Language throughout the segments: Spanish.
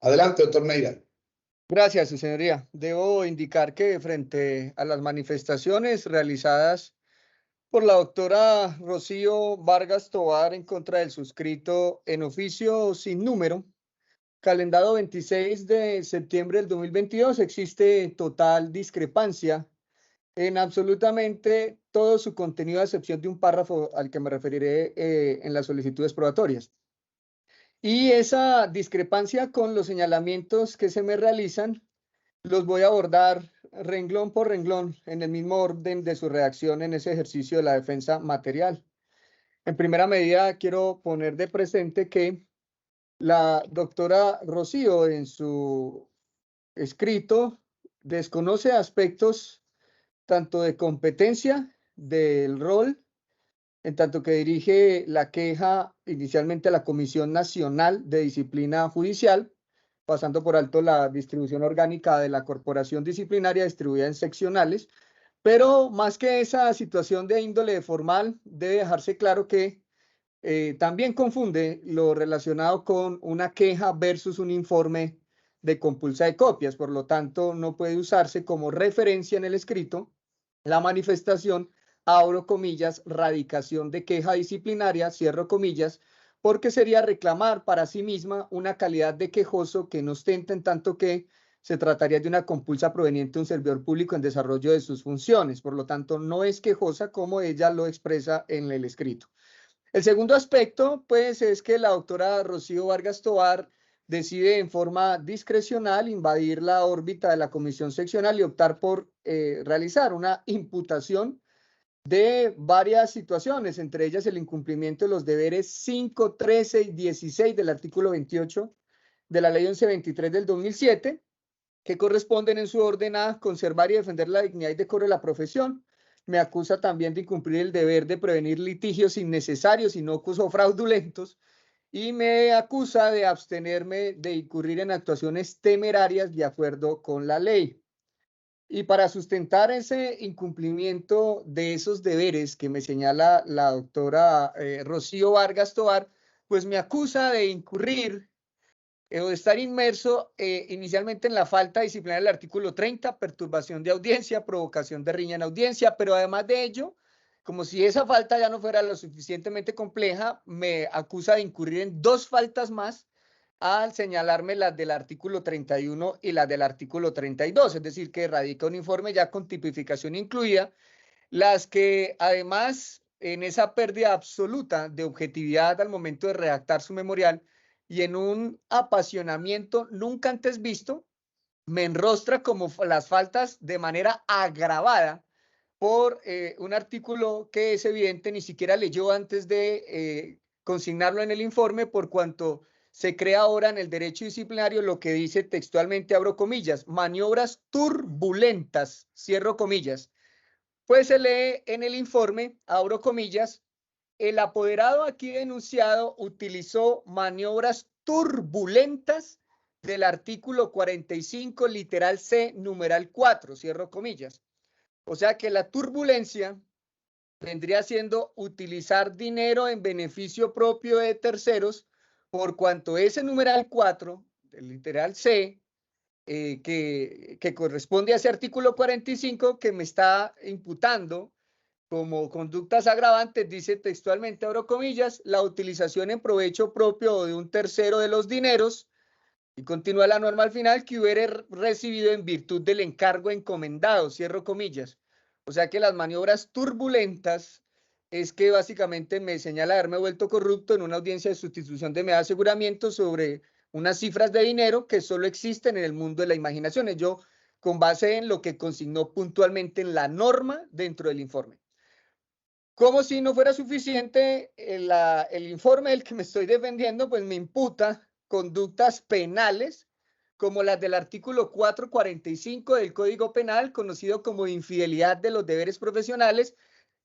Adelante, doctor Neira. Gracias, su señoría. Debo indicar que frente a las manifestaciones realizadas por la doctora Rocío Vargas Tovar en contra del suscrito en oficio sin número, calendado 26 de septiembre del 2022, existe total discrepancia en absolutamente todo su contenido, a excepción de un párrafo al que me referiré en las solicitudes probatorias. Y esa discrepancia con los señalamientos que se me realizan los voy a abordar renglón por renglón en el mismo orden de su redacción en ese ejercicio de la defensa material. En primera medida, quiero poner de presente que la doctora Rocío en su escrito desconoce aspectos tanto de competencia del rol, en tanto que dirige la queja inicialmente a la Comisión Nacional de Disciplina Judicial, pasando por alto la distribución orgánica de la corporación disciplinaria distribuida en seccionales, pero más que esa situación de índole formal, debe dejarse claro que también confunde lo relacionado con una queja versus un informe de compulsa de copias. Por lo tanto, no puede usarse como referencia en el escrito la manifestación, abro comillas, radicación de queja disciplinaria, cierro comillas, porque sería reclamar para sí misma una calidad de quejoso que no ostenta, en tanto que se trataría de una compulsa proveniente de un servidor público en desarrollo de sus funciones. Por lo tanto, no es quejosa como ella lo expresa en el escrito. El segundo aspecto, pues, es que la doctora Rocío Vargas Tovar decide en forma discrecional invadir la órbita de la comisión seccional y optar por realizar una imputación de varias situaciones, entre ellas el incumplimiento de los deberes 5, 13 y 16 del artículo 28 de la ley 1123 del 2007, que corresponden en su orden a conservar y defender la dignidad y decoro de la profesión. Me acusa también de incumplir el deber de prevenir litigios innecesarios, inocuos o fraudulentos, y me acusa de abstenerme de incurrir en actuaciones temerarias de acuerdo con la ley. Y para sustentar ese incumplimiento de esos deberes que me señala la doctora Rocío Vargas Tovar, pues me acusa de incurrir o de estar inmerso inicialmente en la falta disciplinaria del artículo 30, perturbación de audiencia, provocación de riña en audiencia, pero además de ello, como si esa falta ya no fuera lo suficientemente compleja, me acusa de incurrir en dos faltas más al señalarme las del artículo 31 y las del artículo 32, es decir, que radica un informe ya con tipificación incluida, las que además en esa pérdida absoluta de objetividad al momento de redactar su memorial y en un apasionamiento nunca antes visto, me enrostra como las faltas de manera agravada por un artículo que es evidente ni siquiera leyó antes de consignarlo en el informe, por cuanto se crea ahora en el derecho disciplinario lo que dice textualmente, abro comillas, maniobras turbulentas, cierro comillas. Pues se lee en el informe, abro comillas, el apoderado aquí denunciado utilizó maniobras turbulentas del artículo 45, literal C, numeral 4, cierro comillas. O sea que la turbulencia vendría siendo utilizar dinero en beneficio propio de terceros, por cuanto ese numeral 4, del literal C, que corresponde a ese artículo 45 que me está imputando como conductas agravantes, dice textualmente, abro comillas, la utilización en provecho propio o de un tercero de los dineros, y continúa la norma al final, que hubiera recibido en virtud del encargo encomendado, cierro comillas. O sea que las maniobras turbulentas es que básicamente me señala haberme vuelto corrupto en una audiencia de sustitución de medida de aseguramiento sobre unas cifras de dinero que solo existen en el mundo de la imaginación. Yo, con base en lo que consignó puntualmente en la norma dentro del informe. Como si no fuera suficiente, el informe del que me estoy defendiendo, pues me imputa conductas penales como las del artículo 445 del Código Penal, conocido como infidelidad de los deberes profesionales.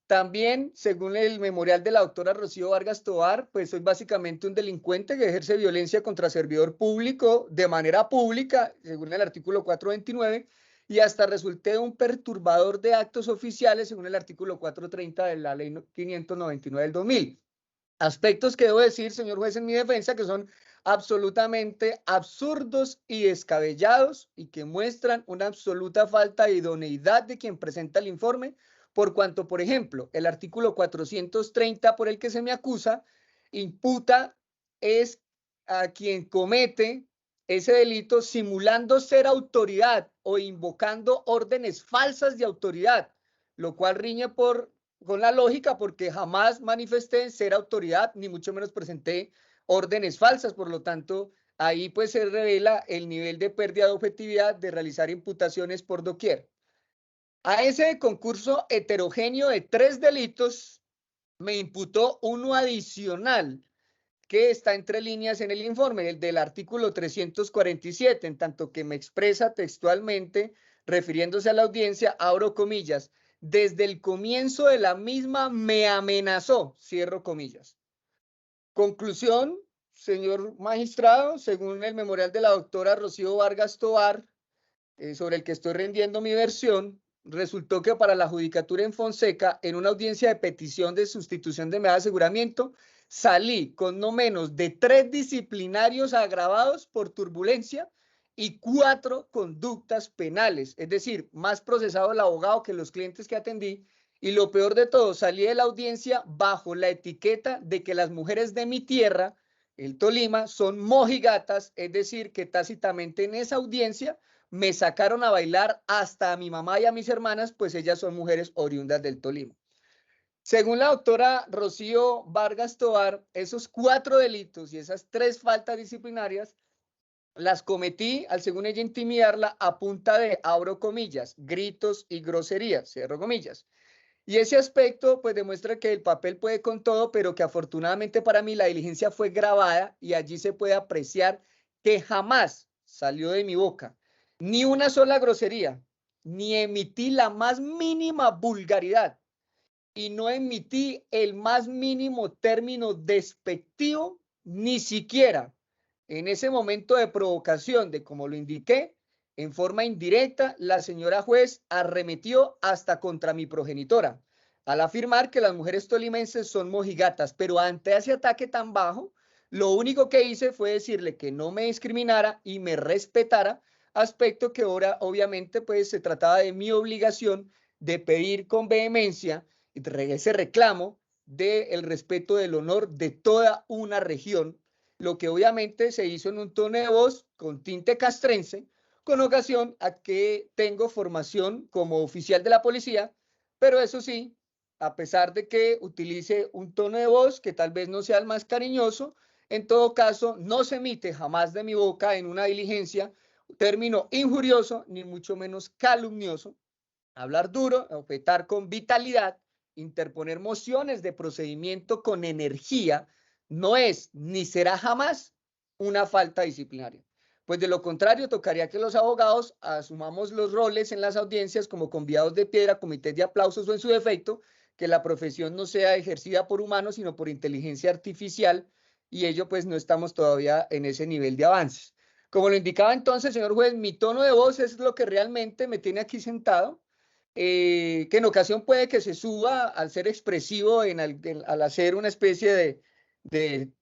También, según el memorial de la doctora Rocío Vargas Tovar, pues soy básicamente un delincuente que ejerce violencia contra servidor público de manera pública, según el artículo 429, y hasta resulté un perturbador de actos oficiales, según el artículo 430 de la ley 599 del 2000. Aspectos que debo decir, señor juez, en mi defensa, que son absolutamente absurdos y descabellados y que muestran una absoluta falta de idoneidad de quien presenta el informe, por cuanto, por ejemplo, el artículo 430 por el que se me acusa imputa es a quien comete ese delito simulando ser autoridad o invocando órdenes falsas de autoridad, lo cual riñe con la lógica porque jamás manifesté ser autoridad, ni mucho menos presenté órdenes falsas. Por lo tanto, ahí pues se revela el nivel de pérdida de objetividad de realizar imputaciones por doquier. A ese concurso heterogéneo de 3 delitos me imputó uno adicional que está entre líneas en el informe, el del artículo 347, en tanto que me expresa textualmente, refiriéndose a la audiencia, abro comillas, desde el comienzo de la misma me amenazó, cierro comillas. Conclusión, señor magistrado, según el memorial de la doctora Rocío Vargas Tovar, sobre el que estoy rendiendo mi versión, resultó que para la judicatura en Fonseca, en una audiencia de petición de sustitución de medida de aseguramiento, salí con no menos de 3 disciplinarios agravados por turbulencia y 4 conductas penales, es decir, más procesado el abogado que los clientes que atendí. Y lo peor de todo, salí de la audiencia bajo la etiqueta de que las mujeres de mi tierra, el Tolima, son mojigatas, es decir, que tácitamente en esa audiencia me sacaron a bailar hasta a mi mamá y a mis hermanas, pues ellas son mujeres oriundas del Tolima. Según la doctora Rocío Vargas Tovar, esos 4 delitos y esas 3 faltas disciplinarias las cometí, al según ella intimidarla, a punta de, abro comillas, gritos y groserías, cierro comillas. Y ese aspecto pues demuestra que el papel puede con todo, pero que afortunadamente para mí la diligencia fue grabada y allí se puede apreciar que jamás salió de mi boca ni una sola grosería, ni emití la más mínima vulgaridad y no emití el más mínimo término despectivo, ni siquiera en ese momento de provocación de como lo indiqué, en forma indirecta, la señora juez arremetió hasta contra mi progenitora, al afirmar que las mujeres tolimenses son mojigatas, pero ante ese ataque tan bajo, lo único que hice fue decirle que no me discriminara y me respetara, aspecto que ahora obviamente pues se trataba de mi obligación de pedir con vehemencia ese reclamo del respeto del honor de toda una región, lo que obviamente se hizo en un tono de voz con tinte castrense, con ocasión a que tengo formación como oficial de la policía, pero eso sí, a pesar de que utilice un tono de voz que tal vez no sea el más cariñoso, en todo caso no se emite jamás de mi boca en una diligencia término injurioso, ni mucho menos calumnioso, hablar duro, objetar con vitalidad, interponer mociones de procedimiento con energía, no es ni será jamás una falta disciplinaria. Pues de lo contrario, tocaría que los abogados asumamos los roles en las audiencias como convidados de piedra, comités de aplausos o en su defecto, que la profesión no sea ejercida por humanos, sino por inteligencia artificial, y ello pues no estamos todavía en ese nivel de avances. Como lo indicaba entonces, señor juez, mi tono de voz es lo que realmente me tiene aquí sentado, que en ocasión puede que se suba al ser expresivo al hacer una especie de,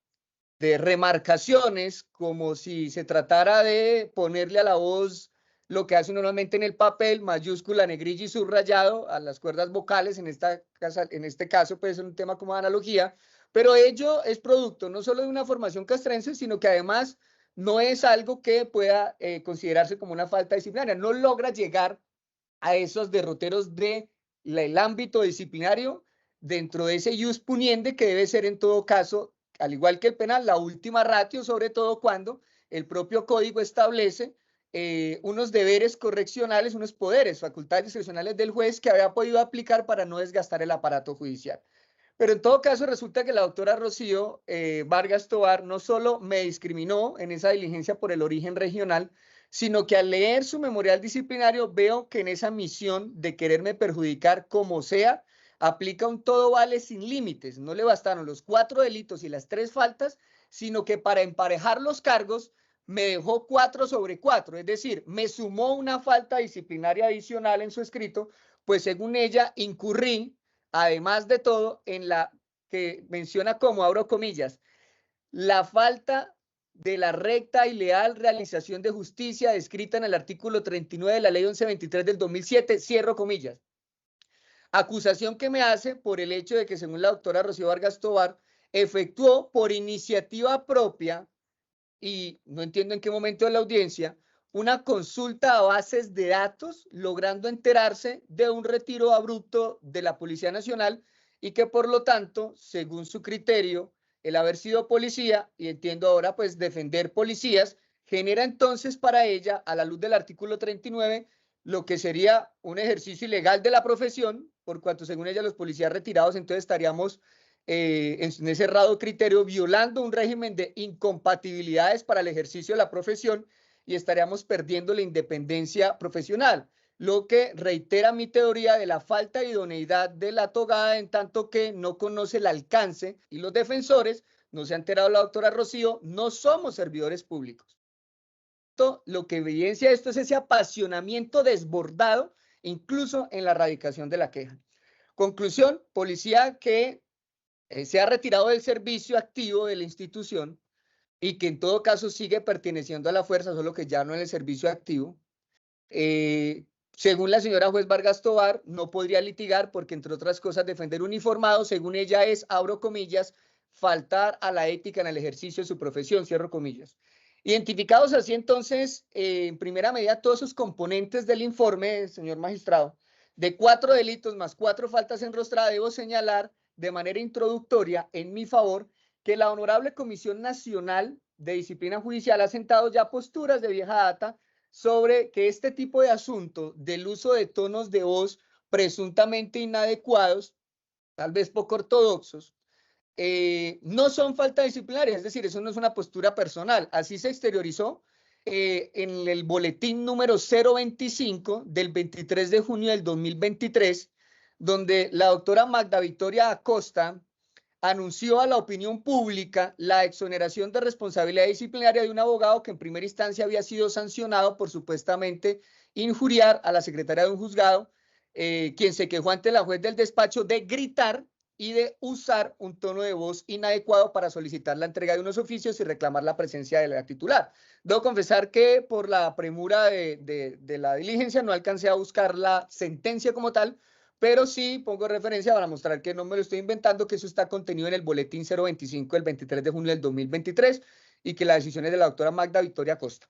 de remarcaciones, como si se tratara de ponerle a la voz lo que hace normalmente en el papel, mayúscula, negrilla y subrayado, a las cuerdas vocales, en este caso puede ser un tema como analogía, pero ello es producto no solo de una formación castrense, sino que además no es algo que pueda considerarse como una falta disciplinaria, no logra llegar a esos derroteros del ámbito disciplinario dentro de ese ius puniendi que debe ser en todo caso, al igual que el penal, la última ratio, sobre todo cuando el propio código establece unos deberes correccionales, unos poderes, facultades discrecionales del juez que había podido aplicar para no desgastar el aparato judicial. Pero en todo caso resulta que la doctora Rocío Vargas Tovar no solo me discriminó en esa diligencia por el origen regional, sino que al leer su memorial disciplinario veo que en esa misión de quererme perjudicar como sea, aplica un todo vale sin límites. No le bastaron los 4 delitos y las 3 faltas, sino que para emparejar los cargos me dejó 4 sobre 4, es decir, me sumó una falta disciplinaria adicional en su escrito, pues según ella incurrí, además de todo, en la que menciona como, abro comillas, la falta de la recta y leal realización de justicia descrita en el artículo 39 de la Ley 1123 del 2007, cierro comillas. Acusación que me hace por el hecho de que, según la doctora Rocío Vargas Tovar, efectuó por iniciativa propia, y no entiendo en qué momento de la audiencia, una consulta a bases de datos, logrando enterarse de un retiro abrupto de la Policía Nacional y que, por lo tanto, según su criterio, el haber sido policía, y entiendo ahora pues defender policías, genera entonces para ella, a la luz del artículo 39, lo que sería un ejercicio ilegal de la profesión, por cuanto según ella los policías retirados entonces estaríamos en ese errado criterio violando un régimen de incompatibilidades para el ejercicio de la profesión y estaríamos perdiendo la independencia profesional, lo que reitera mi teoría de la falta de idoneidad de la togada en tanto que no conoce el alcance y los defensores, no se ha enterado la doctora Rocío, no somos servidores públicos. Lo que evidencia esto es ese apasionamiento desbordado, incluso en la radicación de la queja. Conclusión, policía que se ha retirado del servicio activo de la institución y que en todo caso sigue perteneciendo a la fuerza, solo que ya no en el servicio activo. Según la señora juez Vargas Tovar, no podría litigar porque, entre otras cosas, defender uniformado, según ella es, abro comillas, faltar a la ética en el ejercicio de su profesión, cierro comillas. Identificados así entonces, en primera medida, todos sus componentes del informe, señor magistrado, de 4 delitos más 4 faltas enrostradas, debo señalar de manera introductoria en mi favor que la Honorable Comisión Nacional de Disciplina Judicial ha sentado ya posturas de vieja data sobre que este tipo de asunto del uso de tonos de voz presuntamente inadecuados, tal vez poco ortodoxos, no son falta disciplinaria, es decir, eso no es una postura personal, así se exteriorizó en el boletín número 025 del 23 de junio del 2023, donde la doctora Magda Victoria Acosta anunció a la opinión pública la exoneración de responsabilidad disciplinaria de un abogado que en primera instancia había sido sancionado por supuestamente injuriar a la secretaria de un juzgado, quien se quejó ante la juez del despacho de gritar y de usar un tono de voz inadecuado para solicitar la entrega de unos oficios y reclamar la presencia de la titular. Debo confesar que por la premura de la diligencia no alcancé a buscar la sentencia como tal, pero sí pongo referencia para mostrar que no me lo estoy inventando, que eso está contenido en el boletín 025 del 23 de junio del 2023 y que la decisión es de la doctora Magda Victoria Costa.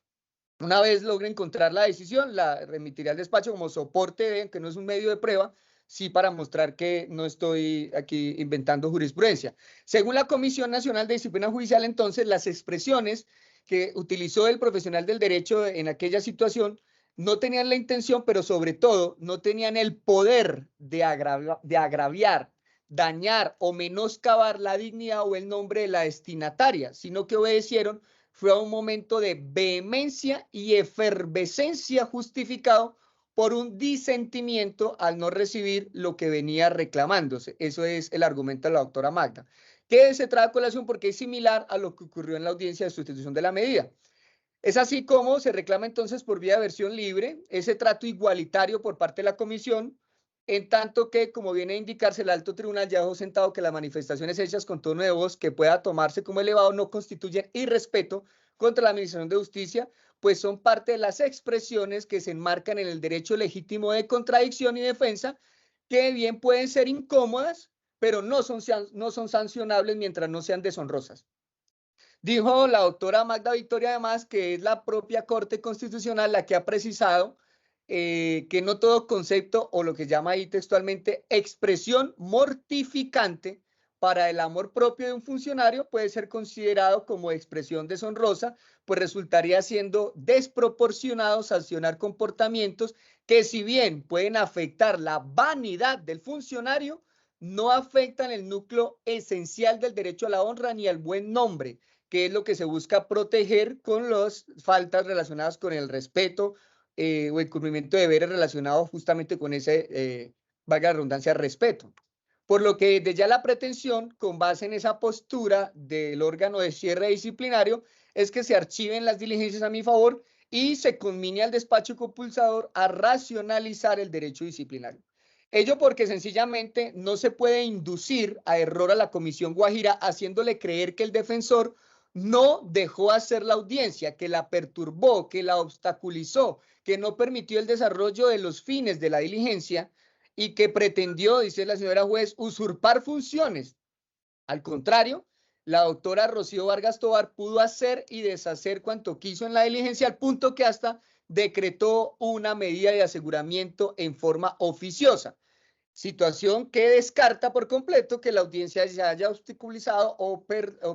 Una vez logre encontrar la decisión, la remitiré al despacho como soporte de que no es un medio de prueba, sí para mostrar que no estoy aquí inventando jurisprudencia. Según la Comisión Nacional de Disciplina Judicial, entonces, las expresiones que utilizó el profesional del derecho en aquella situación no tenían la intención, pero sobre todo no tenían el poder de agraviar, dañar o menoscabar la dignidad o el nombre de la destinataria, sino que obedecieron fue a un momento de vehemencia y efervescencia justificado por un disentimiento al no recibir lo que venía reclamándose. Eso es el argumento de la doctora Magda, que se trae a colación porque es similar a lo que ocurrió en la audiencia de sustitución de la medida. Es así como se reclama entonces por vía de versión libre ese trato igualitario por parte de la comisión, en tanto que, como viene a indicarse, el alto tribunal ya dejó sentado que las manifestaciones hechas con tono de voz que pueda tomarse como elevado no constituyen irrespeto contra la administración de justicia, pues son parte de las expresiones que se enmarcan en el derecho legítimo de contradicción y defensa, que bien pueden ser incómodas, pero no son sancionables mientras no sean deshonrosas. Dijo la doctora Magda Victoria además que es la propia Corte Constitucional la que ha precisado que no todo concepto o lo que llama ahí textualmente expresión mortificante para el amor propio de un funcionario puede ser considerado como expresión deshonrosa, pues resultaría siendo desproporcionado sancionar comportamientos que, si bien pueden afectar la vanidad del funcionario, no afectan el núcleo esencial del derecho a la honra ni al buen nombre, que es lo que se busca proteger con las faltas relacionadas con el respeto o el cumplimiento de deberes relacionados justamente con ese, valga la redundancia, respeto. Por lo que desde ya la pretensión, con base en esa postura del órgano de cierre disciplinario, es que se archiven las diligencias a mi favor y se conmine al despacho compulsador a racionalizar el derecho disciplinario. Ello porque sencillamente no se puede inducir a error a la Comisión Guajira haciéndole creer que el defensor no dejó hacer la audiencia, que la perturbó, que la obstaculizó, que no permitió el desarrollo de los fines de la diligencia y que pretendió, dice la señora juez, usurpar funciones. Al contrario, la doctora Rocío Vargas Tovar pudo hacer y deshacer cuanto quiso en la diligencia, al punto que hasta decretó una medida de aseguramiento en forma oficiosa, situación que descarta por completo que la audiencia se haya obstaculizado o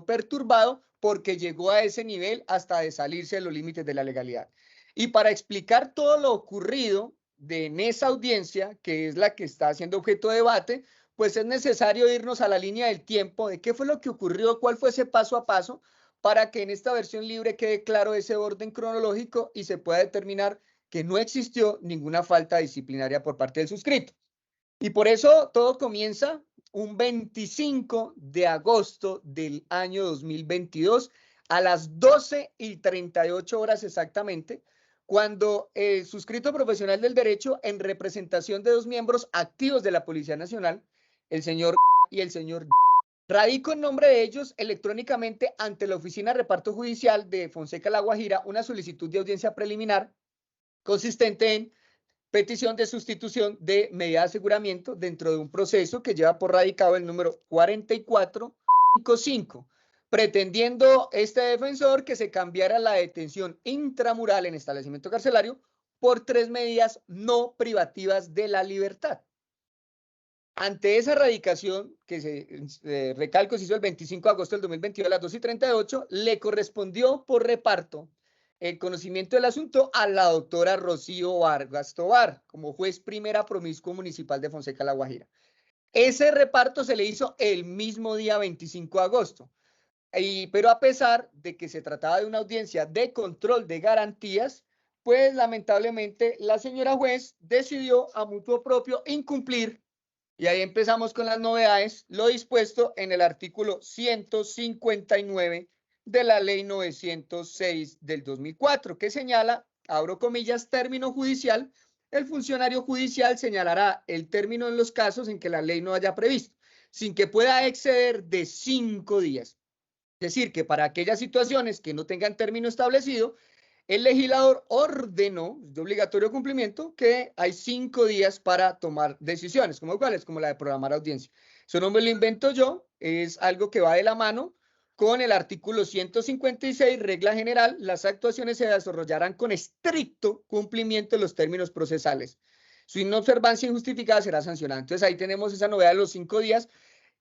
perturbado, porque llegó a ese nivel hasta de salirse de los límites de la legalidad. Y para explicar todo lo ocurrido en esa audiencia, que es la que está siendo objeto de debate, pues es necesario irnos a la línea del tiempo de qué fue lo que ocurrió, cuál fue ese paso a paso, para que en esta versión libre quede claro ese orden cronológico y se pueda determinar que no existió ninguna falta disciplinaria por parte del suscrito. Y por eso todo comienza un 25 de agosto del año 2022 a las 12:38 exactamente, cuando el suscrito profesional del derecho, en representación de dos miembros activos de la Policía Nacional, el señor y el señor, radico en nombre de ellos electrónicamente ante la Oficina de Reparto Judicial de Fonseca La Guajira una solicitud de audiencia preliminar consistente en petición de sustitución de medida de aseguramiento dentro de un proceso que lleva por radicado el número 4455, pretendiendo este defensor que se cambiara la detención intramural en establecimiento carcelario por 3 medidas no privativas de la libertad. Ante esa radicación, que se recalco, se hizo el 25 de agosto del 2022 a las 2:38, le correspondió por reparto el conocimiento del asunto a la doctora Rocío Vargas Tovar, como juez primera promiscuo municipal de Fonseca La Guajira. Ese reparto se le hizo el mismo día 25 de agosto, pero a pesar de que se trataba de una audiencia de control de garantías, pues lamentablemente la señora juez decidió a mutuo propio incumplir. Y ahí empezamos con las novedades, lo dispuesto en el artículo 159 de la ley 906 del 2004, que señala, abro comillas, término judicial. El funcionario judicial señalará el término en los casos en que la ley no haya previsto, sin que pueda exceder de 5 días. Es decir, que para aquellas situaciones que no tengan término establecido, el legislador ordenó, de obligatorio cumplimiento, que hay 5 días para tomar decisiones, como cuáles, como la de programar audiencia. Eso no me lo invento yo, es algo que va de la mano con el artículo 156, regla general, las actuaciones se desarrollarán con estricto cumplimiento de los términos procesales. Su inobservancia injustificada será sancionada. Entonces ahí tenemos esa novedad de los 5 días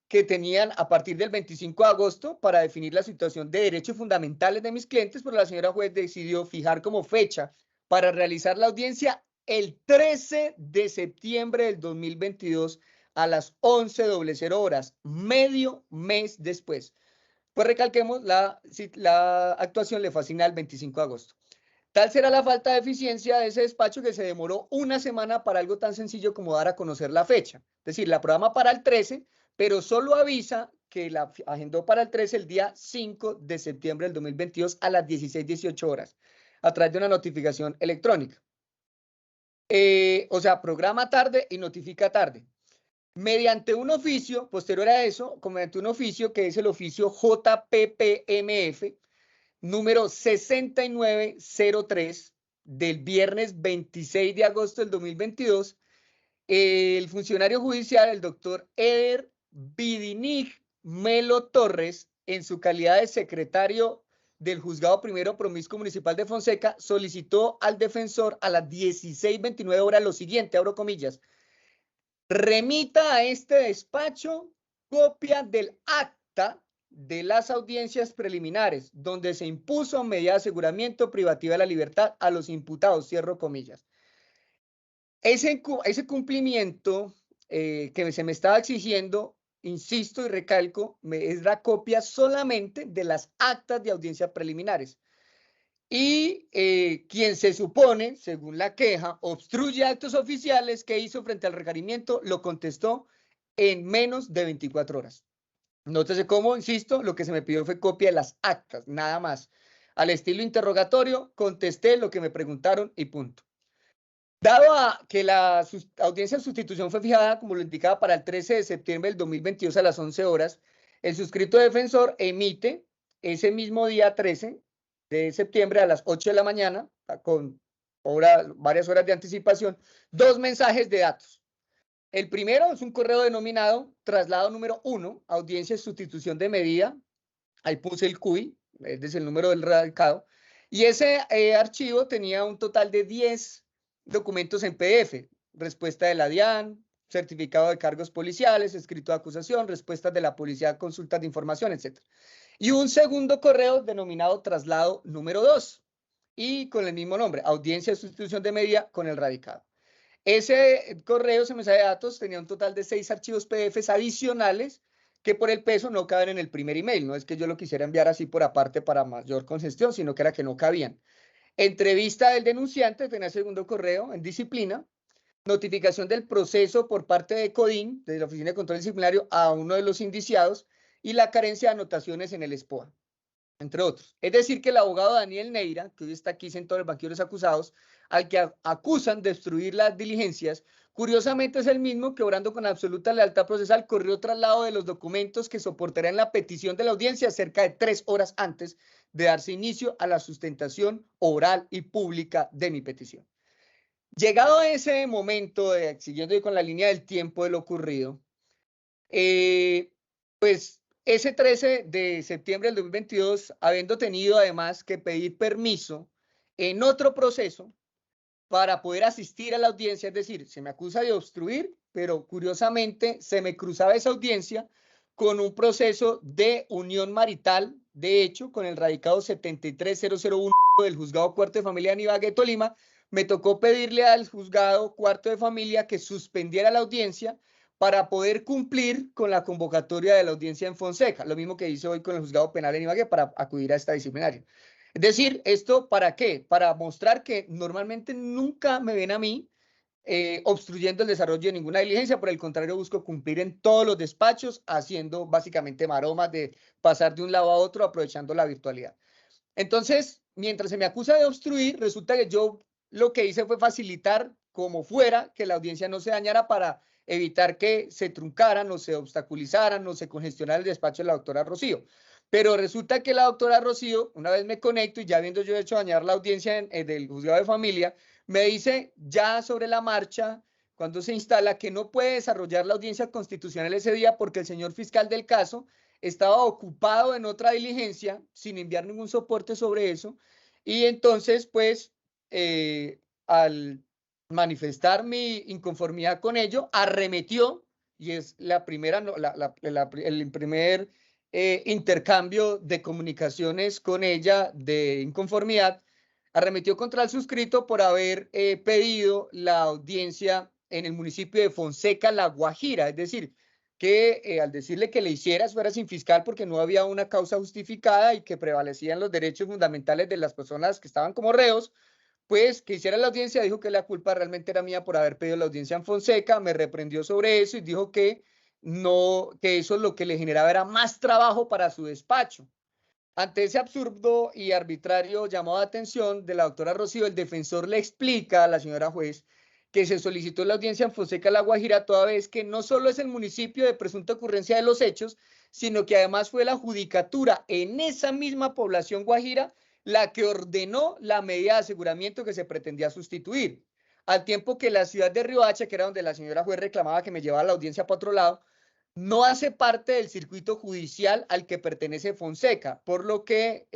que tenían a partir del 25 de agosto para definir la situación de derechos fundamentales de mis clientes, pero la señora juez decidió fijar como fecha para realizar la audiencia el 13 de septiembre del 2022 a las 11:00 horas, medio mes después. Pues recalquemos, la actuación le fue asignada el 25 de agosto. Tal será la falta de eficiencia de ese despacho que se demoró una semana para algo tan sencillo como dar a conocer la fecha. Es decir, la programa para el 13, pero solo avisa que la agendó para el 13 el día 5 de septiembre del 2022 a las 16:18 horas, a través de una notificación electrónica. O sea, programa tarde y notifica tarde. Mediante un oficio, posterior a eso, mediante un oficio que es el oficio JPPMF, número 6903 del viernes 26 de agosto del 2022, el funcionario judicial, el doctor Eder Vidinig Melo Torres, en su calidad de secretario del Juzgado Primero Promiscuo Municipal de Fonseca, solicitó al defensor a las 16:29 horas lo siguiente, abro comillas: remita a este despacho copia del acta de las audiencias preliminares, donde se impuso medida de aseguramiento privativa de la libertad a los imputados, cierro comillas. Ese cumplimiento que se me estaba exigiendo, insisto y recalco, es la copia solamente de las actas de audiencias preliminares. Y quien se supone, según la queja, obstruye actos oficiales que hizo frente al requerimiento, lo contestó en menos de 24 horas. Nótese cómo, insisto, lo que se me pidió fue copia de las actas, nada más. Al estilo interrogatorio, contesté lo que me preguntaron y punto. Dado que la audiencia de sustitución fue fijada, como lo indicaba, para el 13 de septiembre del 2022 a las 11 horas, el suscrito defensor emite ese mismo día 13 de septiembre a las 8 de la mañana, con varias horas de anticipación, 2 mensajes de datos. El primero es un correo denominado traslado número 1, audiencia de sustitución de medida. Ahí puse el CUI, es el número del radicado. Y ese archivo tenía un total de 10 documentos en PDF. Respuesta de la DIAN, certificado de cargos policiales, escrito de acusación, respuestas de la policía, consultas de información, etc. Y un segundo correo denominado traslado número 2 y con el mismo nombre, audiencia de sustitución de medida con el radicado. Ese correo, ese mensaje de datos, tenía un total de 6 archivos PDFs adicionales que por el peso no caben en el primer email. No es que yo lo quisiera enviar así por aparte para mayor congestión, sino que era que no cabían. Entrevista del denunciante, tenía el segundo correo en disciplina. Notificación del proceso por parte de CODIN, de la Oficina de Control Disciplinario, a uno de los indiciados y la carencia de anotaciones en el SPOA, entre otros. Es decir, que el abogado Daniel Neira, que hoy está aquí sentado en el banquillo de los acusados, al que acusan de obstruir las diligencias, curiosamente es el mismo que, obrando con absoluta lealtad procesal, corrió traslado de los documentos que soportarían la petición de la audiencia cerca de 3 horas antes de darse inicio a la sustentación oral y pública de mi petición. Llegado a ese momento, siguiendo con la línea del tiempo de lo ocurrido, pues ese 13 de septiembre del 2022, habiendo tenido además que pedir permiso en otro proceso para poder asistir a la audiencia, es decir, se me acusa de obstruir, pero curiosamente se me cruzaba esa audiencia con un proceso de unión marital, de hecho, con el radicado 73001 del Juzgado Cuarto de Familia de Ibagué, Tolima. Me tocó pedirle al Juzgado Cuarto de Familia que suspendiera la audiencia para poder cumplir con la convocatoria de la audiencia en Fonseca, lo mismo que hice hoy con el Juzgado Penal en Ibagué para acudir a esta disciplinaria. Es decir, ¿esto para qué? Para mostrar que normalmente nunca me ven a mí obstruyendo el desarrollo de ninguna diligencia, por el contrario, busco cumplir en todos los despachos, haciendo básicamente maromas de pasar de un lado a otro, aprovechando la virtualidad. Entonces, mientras se me acusa de obstruir, resulta que yo lo que hice fue facilitar como fuera que la audiencia no se dañara para evitar que se truncaran o se obstaculizaran o se congestionara el despacho de la doctora Rocío. Pero resulta que la doctora Rocío, una vez me conecto y ya habiendo yo hecho dañar la audiencia del juzgado de familia, me dice ya sobre la marcha, cuando se instala, que no puede desarrollar la audiencia constitucional ese día porque el señor fiscal del caso estaba ocupado en otra diligencia sin enviar ningún soporte sobre eso. Y entonces, pues, al manifestar mi inconformidad con ello, arremetió, y es la primera, el primer intercambio de comunicaciones con ella de inconformidad, arremetió contra el suscrito por haber pedido la audiencia en el municipio de Fonseca, La Guajira, es decir, que al decirle que le hiciera fuera sin fiscal porque no había una causa justificada y que prevalecían los derechos fundamentales de las personas que estaban como reos, pues que hiciera la audiencia, dijo que la culpa realmente era mía por haber pedido la audiencia en Fonseca, me reprendió sobre eso y dijo que no, que eso lo que le generaba era más trabajo para su despacho. Ante ese absurdo y arbitrario llamado de atención de la doctora Rocío, el defensor le explica a la señora juez que se solicitó la audiencia en Fonseca, La Guajira, toda vez que no solo es el municipio de presunta ocurrencia de los hechos, sino que además fue la judicatura en esa misma población guajira la que ordenó la medida de aseguramiento que se pretendía sustituir. Al tiempo que la ciudad de Riohacha, que era donde la señora juez reclamaba que me llevaba la audiencia para otro lado, no hace parte del circuito judicial al que pertenece Fonseca, por lo que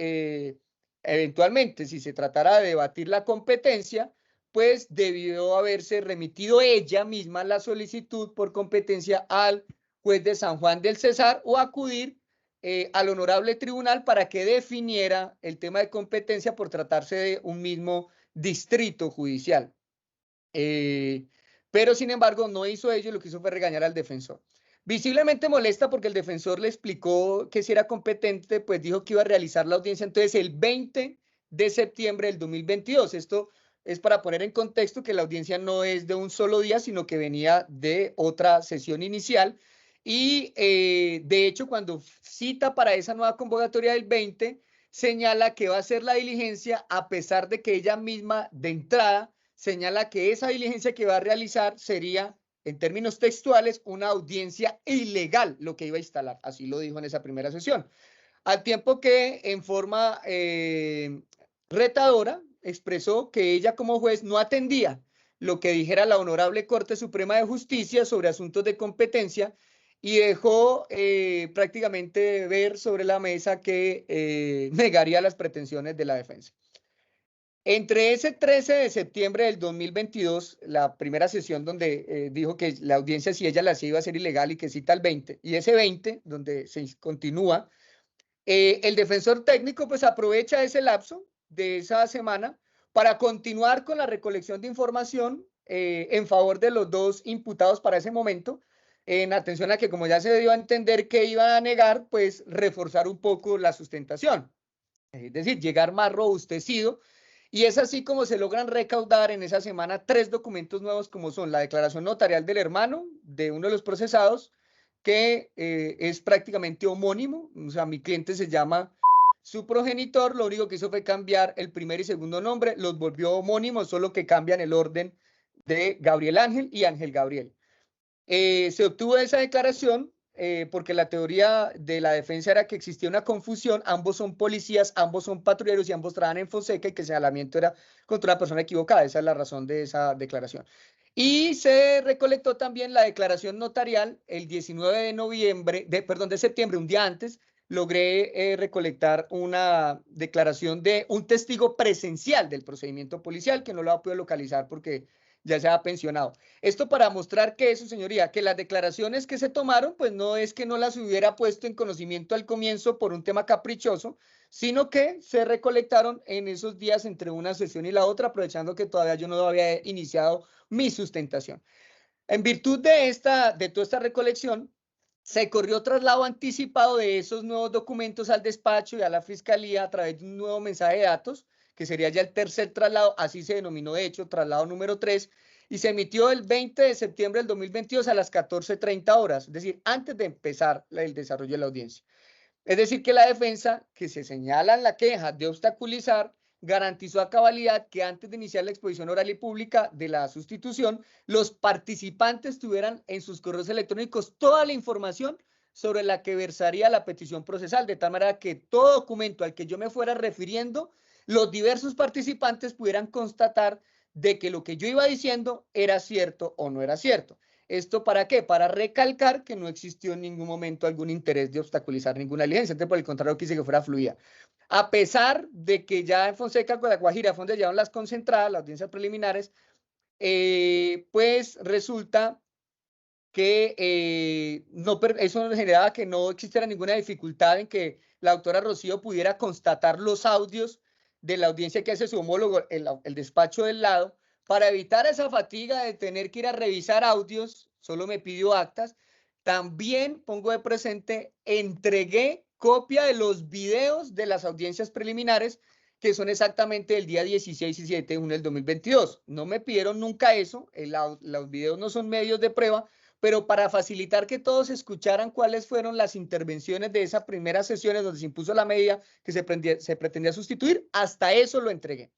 eventualmente, si se tratara de debatir la competencia, pues debió haberse remitido ella misma la solicitud por competencia al juez de San Juan del Cesar o acudir al honorable tribunal para que definiera el tema de competencia por tratarse de un mismo distrito judicial. Pero sin embargo no hizo ello, lo que hizo fue regañar al defensor. Visiblemente molesta porque el defensor le explicó que si era competente, pues dijo que iba a realizar la audiencia entonces el 20 de septiembre del 2022. Esto es para poner en contexto que la audiencia no es de un solo día, sino que venía de otra sesión inicial. Y de hecho, cuando cita para esa nueva convocatoria del 20, señala que va a hacer la diligencia a pesar de que ella misma de entrada señala que esa diligencia que va a realizar sería, en términos textuales, una audiencia ilegal, lo que iba a instalar. Así lo dijo en esa primera sesión. al tiempo que en forma retadora expresó que ella como juez no atendía lo que dijera la Honorable Corte Suprema de Justicia sobre asuntos de competencia y dejó prácticamente ver sobre la mesa que negaría las pretensiones de la defensa. Entre ese 13 de septiembre del 2022, la primera sesión donde dijo que la audiencia, si ella la hacía, iba a ser ilegal y que cita el 20, y ese 20, donde se continúa, el defensor técnico pues aprovecha ese lapso de esa semana para continuar con la recolección de información en favor de los dos imputados para ese momento, en atención a que, como ya se dio a entender que iban a negar, pues reforzar un poco la sustentación, es decir, llegar más robustecido. Y es así como se logran recaudar en esa semana 3 documentos nuevos, como son la declaración notarial del hermano de uno de los procesados, que es prácticamente homónimo, o sea, mi cliente se llama su progenitor, lo único que hizo fue cambiar el primer y segundo nombre, los volvió homónimos, solo que cambian el orden de Gabriel Ángel y Ángel Gabriel. Se obtuvo esa declaración porque la teoría de la defensa era que existía una confusión, ambos son policías, ambos son patrulleros y ambos trabajan en Fonseca y que el señalamiento era contra una persona equivocada. Esa es la razón de esa declaración. Y se recolectó también la declaración notarial el 19 de noviembre, de septiembre, un día antes, logré recolectar una declaración de un testigo presencial del procedimiento policial que no lo ha podido localizar porque ya se ha pensionado. Esto para mostrar que su señoría, que las declaraciones que se tomaron, pues no es que no las hubiera puesto en conocimiento al comienzo por un tema caprichoso, sino que se recolectaron en esos días entre una sesión y la otra, aprovechando que todavía yo no había iniciado mi sustentación. En virtud de toda esta recolección, se corrió traslado anticipado de esos nuevos documentos al despacho y a la fiscalía a través de un nuevo mensaje de datos, que sería ya el tercer traslado, así se denominó de hecho, traslado número 3, y se emitió el 20 de septiembre del 2022 a las 14:30 horas, es decir, antes de empezar el desarrollo de la audiencia. Es decir, que la defensa, que se señala en la queja de obstaculizar, garantizó a cabalidad que antes de iniciar la exposición oral y pública de la sustitución, los participantes tuvieran en sus correos electrónicos toda la información sobre la que versaría la petición procesal, de tal manera que todo documento al que yo me fuera refiriendo, los diversos participantes pudieran constatar de que lo que yo iba diciendo era cierto o no era cierto. ¿Esto para qué? Para recalcar que no existió en ningún momento algún interés de obstaculizar ninguna diligencia. Entonces, por el contrario, quise que fuera fluida. A pesar de que ya en Fonseca, con la Guajira, fue donde llevaron las concentradas, las audiencias preliminares, pues resulta que eso generaba que no existiera ninguna dificultad en que la doctora Rocío pudiera constatar los audios de la audiencia que hace su homólogo, el despacho del lado, para evitar esa fatiga de tener que ir a revisar audios, solo me pidió actas. También pongo de presente, entregué copia de los videos de las audiencias preliminares, que son exactamente el día 16 y 17 de junio del 2022. No me pidieron nunca eso, los videos no son medios de prueba, pero para facilitar que todos escucharan cuáles fueron las intervenciones de esas primeras sesiones donde se impuso la medida que se pretendía sustituir, hasta eso lo entregué.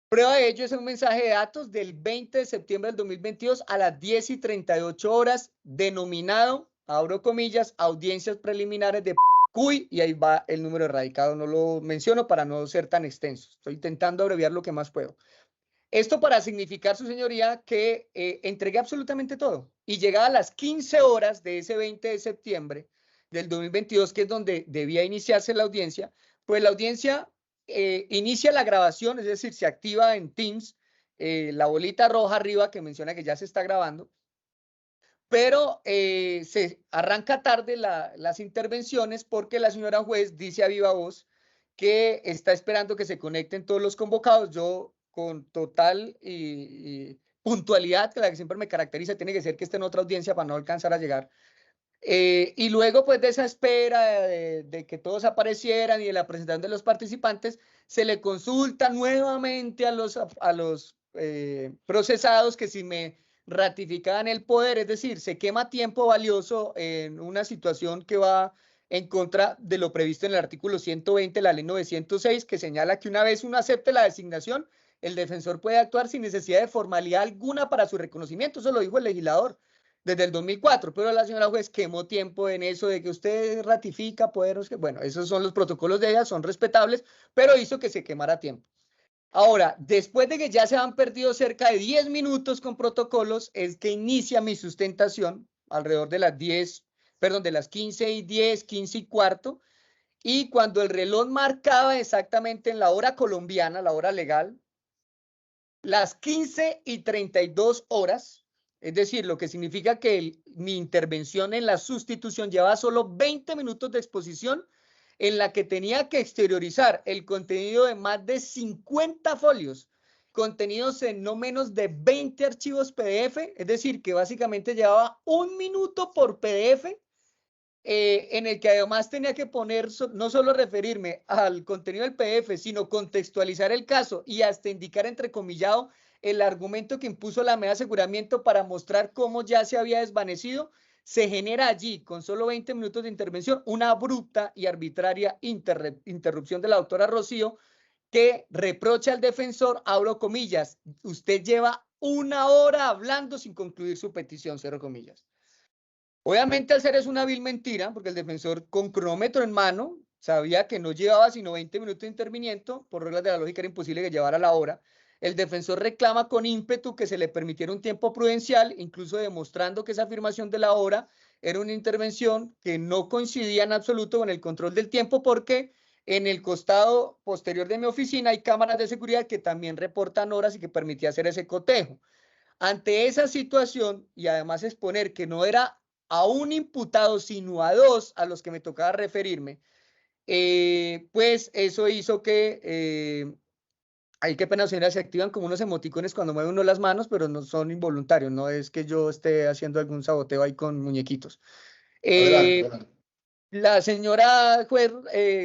Prueba de ello es un mensaje de datos del 20 de septiembre del 2022 a las 10:38 horas, denominado, abro comillas, audiencias preliminares de CUI, y ahí va el número erradicado, no lo menciono para no ser tan extenso, estoy intentando abreviar lo que más puedo. Esto para significar, su señoría, que entregué absolutamente todo. Y llegada a las 15 horas de ese 20 de septiembre del 2022, que es donde debía iniciarse la audiencia, pues la audiencia inicia la grabación, es decir, se activa en Teams la bolita roja arriba que menciona que ya se está grabando, pero se arranca tarde las intervenciones porque la señora juez dice a viva voz que está esperando que se conecten todos los convocados. Yo, con total y puntualidad, que la que siempre me caracteriza, tiene que ser que esté en otra audiencia para no alcanzar a llegar. Y luego, pues, de esa espera de que todos aparecieran y de la presentación de los participantes, se le consulta nuevamente a los procesados que si me ratificaban el poder, es decir, se quema tiempo valioso en una situación que va en contra de lo previsto en el artículo 120 de la ley 906, que señala que una vez uno acepte la designación, el defensor puede actuar sin necesidad de formalidad alguna para su reconocimiento. Eso lo dijo el legislador. desde el 2004, pero la señora juez quemó tiempo en eso de que usted ratifica poderes, que bueno, esos son los protocolos de ella, son respetables, pero hizo que se quemara tiempo. Ahora, después de que ya se han perdido cerca de 10 minutos con protocolos, es que inicia mi sustentación alrededor de las 10, perdón, de las 15:10, 15:15, y cuando el reloj marcaba exactamente en la hora colombiana, la hora legal, las 15:32, es decir, lo que significa que mi intervención en la sustitución llevaba solo 20 minutos de exposición, en la que tenía que exteriorizar el contenido de más de 50 folios, contenidos en no menos de 20 archivos PDF, es decir, que básicamente llevaba 1 minuto por PDF, en el que además tenía que poner, no solo referirme al contenido del PDF, sino contextualizar el caso y hasta indicar entrecomillado el argumento que impuso la medida de aseguramiento para mostrar cómo ya se había desvanecido. Se genera allí, con solo 20 minutos de intervención, una abrupta y arbitraria interrupción de la doctora Rocío, que reprocha al defensor, abro comillas, usted lleva 1 hora hablando sin concluir su petición, cierro comillas. Obviamente, al ser es una vil mentira, porque el defensor con cronómetro en mano sabía que no llevaba sino 20 minutos de interviniendo, por reglas de la lógica era imposible que llevara la hora. El defensor reclama con ímpetu que se le permitiera un tiempo prudencial, incluso demostrando que esa afirmación de la hora era una intervención que no coincidía en absoluto con el control del tiempo, porque en el costado posterior de mi oficina hay cámaras de seguridad que también reportan horas y que permitía hacer ese cotejo. Ante esa situación, y además exponer que no era a un imputado, sino a dos a los que me tocaba referirme, pues eso hizo que, hay que pena, señora, se activan como unos emoticones cuando mueve uno las manos, pero no son involuntarios, no es que yo esté haciendo algún saboteo ahí con muñequitos. Adelante, adelante. La señora juez